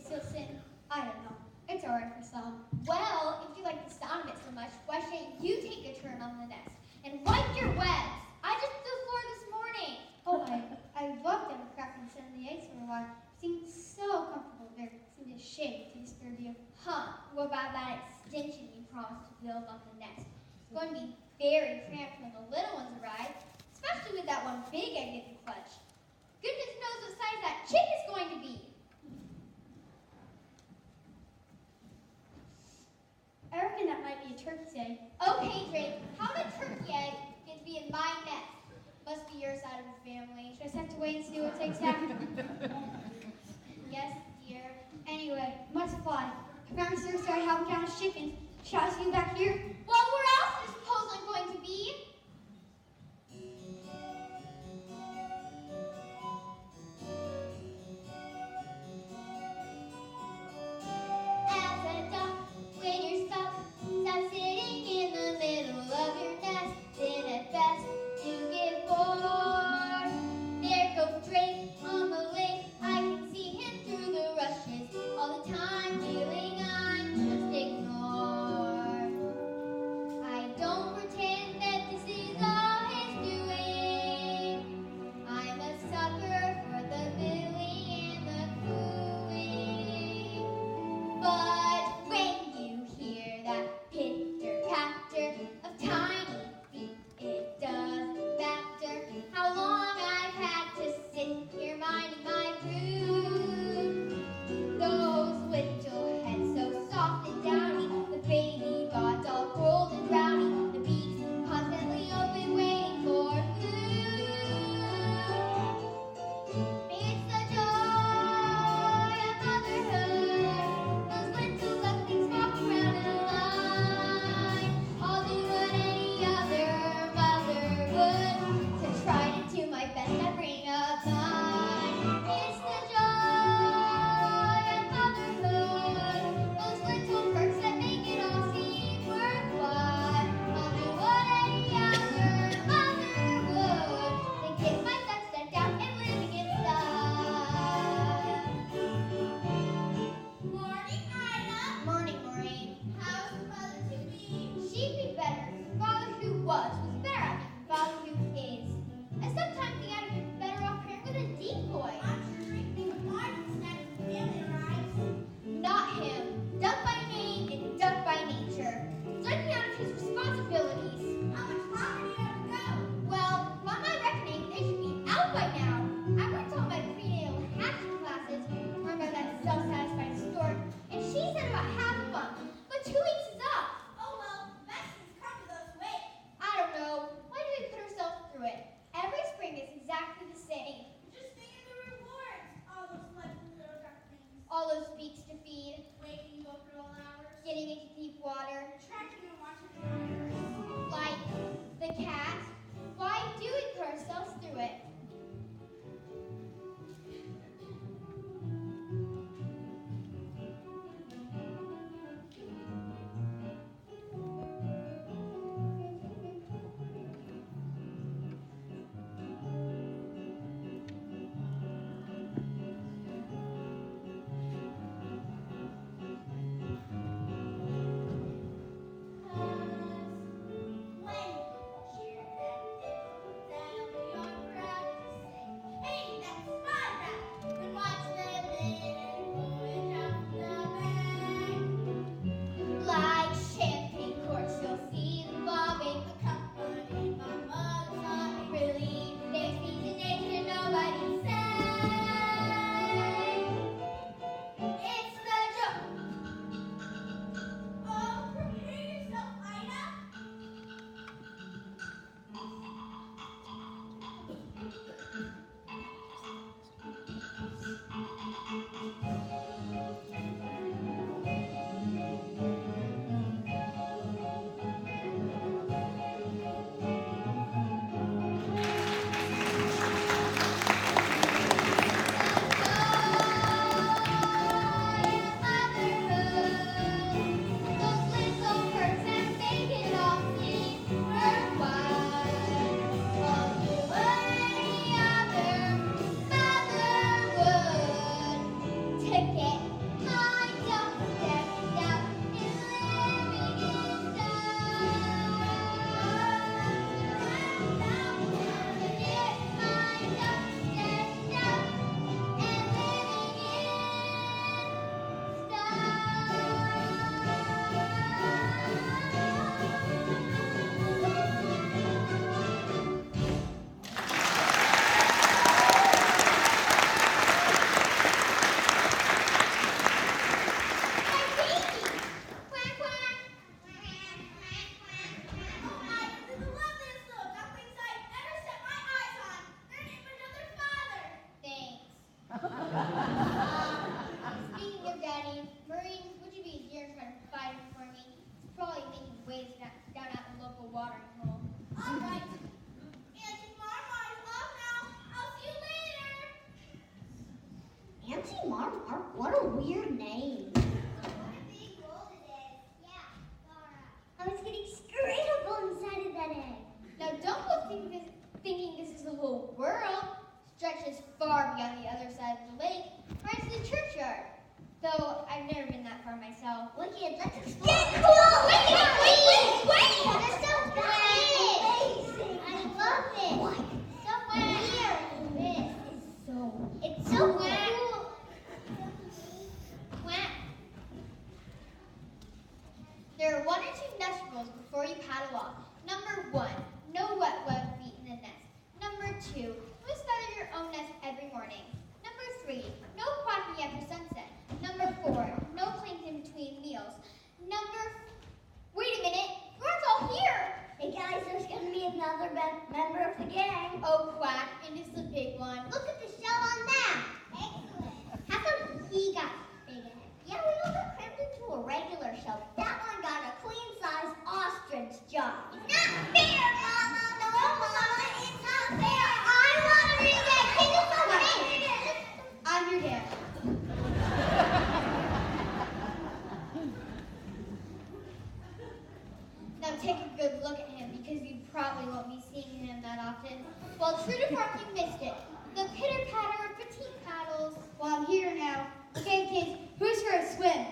still sitting? I don't know. It's alright for some. Well, if you like the sound of it so much, why shouldn't you take a turn on the nest and wipe your webs? I just flew floor this morning. Oh, I loved them cracking some of the eggs for a while. It seemed so comfortable there. It seemed a shame to disturb you. Huh, what about that extension you promised to build on the nest? It's going to be very cramped when the little ones arrive, especially with that one big egg in the clutch. Goodness knows what size that chick is going to be. I reckon that might be a turkey's egg. Okay, Drake, how would a turkey egg get to be in my nest? Must be your side of the family. Should I just have to wait and see what takes after? Yes, dear. Anyway, must fly. I promised Thursday I'd help count his chickens. Shall I see you back here? Well, where else do you suppose I'm going to be? Maureen, would you be here trying to fight him for me? He's probably making waves down at the local watering hole. All right. Auntie Marmar is off now. I'll see you later. Auntie Marmar? What a weird name. What a big world it is. Yeah, Laura. I was getting scrambled inside of that egg. Now don't go thinking this is the whole world. Stretches far beyond the other side of the lake, right to the churchyard. Though I've never been that far myself. Wicked, let's explore. Get cool! Wait! That's so amazing. I love it. What? So weird. It's so Quack. cool. Quack. There are 1 or 2 nest rules before you paddle off. Number 1, no wet feet in the nest. Number 2, always feather your own nest every morning. Number 3, no quacking after sunset. Number 4, no plankton between meals. Wait a minute, Ron's all here. Hey guys, there's going to be another member of the gang. Oh, Quack, and it's the big one. Look at the shell on that. Excellent. How come he got big in it? Yeah, we all got crammed into a regular shell. That one got a queen-size ostrich job. It's not fair, Mama. No, Mama, it's not fair. I want to read that. Think it's okay. I'm your dad. Now take a good look at him because you probably won't be seeing him that often. Well, true to form, you missed it. The pitter-patter of fatigue paddles. Well, I'm here now. Okay, kids, who's for a swim?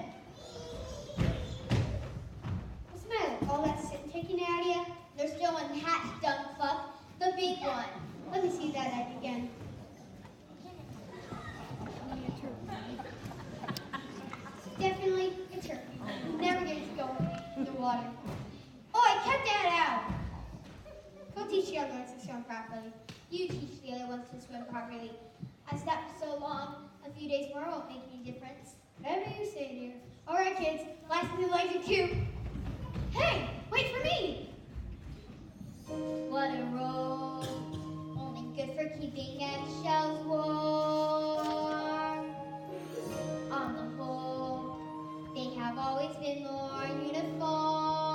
What's the matter? All that sitting taking out of you? There's still one hatch, dumb fuck. The big one. Let me see that egg again. Definitely a turkey. Never gets going in the water. Oh, I kept that out. Go teach the other ones to swim properly. You teach the other ones to swim properly. I stopped so long, a few days more won't make any difference. Whatever you say, dear. All right, kids, last thing like a cube. Hey, wait for me. What a roll. Only good for keeping eggshells warm. On the whole, they have always been more uniform.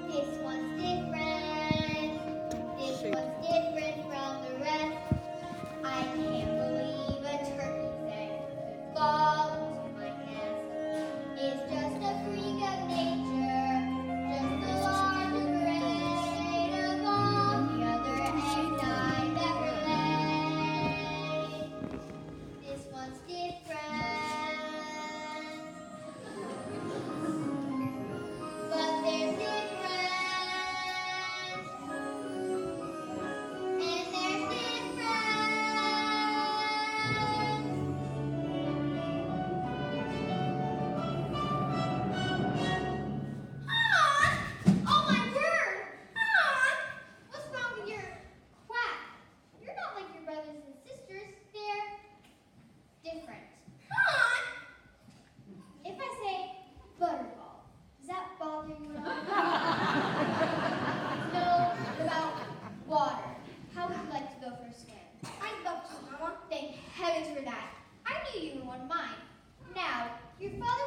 This one's different. This one's different from the rest. I can't believe a turkey's egg could fall into my nest. It's just a freak of nature, just the larger grade of all the other eggs I've ever laid. This one's different, but there's difference, and there's difference. Oh my word! What's wrong with your quack? You're not like your brothers and sisters. They're different. If I say butterball, does that bother you at all? No, about water. How would you like to go for a swim? I'd love to, Mama. Thank heavens for that. I knew you were one of mine. Now, your father